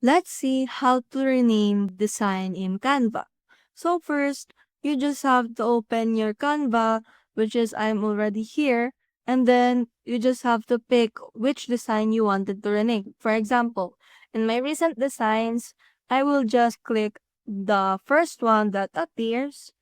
Let's see how to rename design in Canva. So first, you just have to open your Canva, which is I'm already here, and then you just have to pick which design you wanted to rename. For example, in my recent designs, I will just click the first one that appears.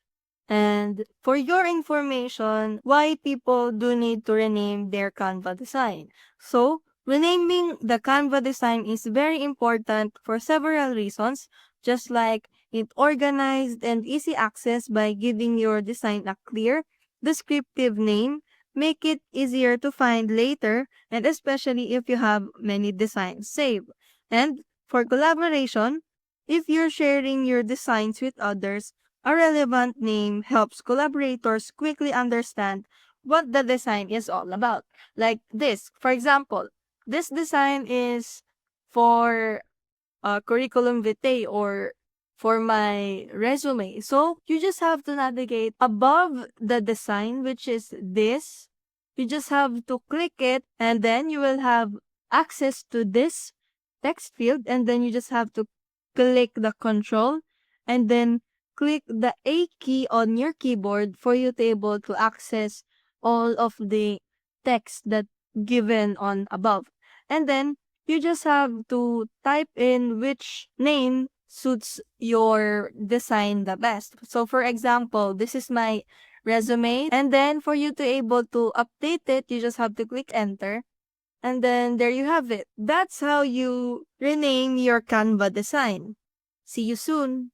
And for your information, why people do need to rename their Canva design. So, renaming the Canva design is very important for several reasons, just like it organized and easy access by giving your design a clear, descriptive name, make it easier to find later, and especially if you have many designs saved. And for collaboration, if you're sharing your designs with others, a relevant name helps collaborators quickly understand what the design is all about. Like this, for example, this design is for curriculum vitae or for my resume. So you just have to navigate above the design, which is this. You just have to click it and then you will have access to this text field, and then you just have to click the control and then click the A key on your keyboard for you to able to access all of the text that given on above. And then you just have to type in which name suits your design the best. So for example, this is my resume, and then for you to able to update it, you just have to click enter. And then there you have it. That's how you rename your Canva design. See you soon.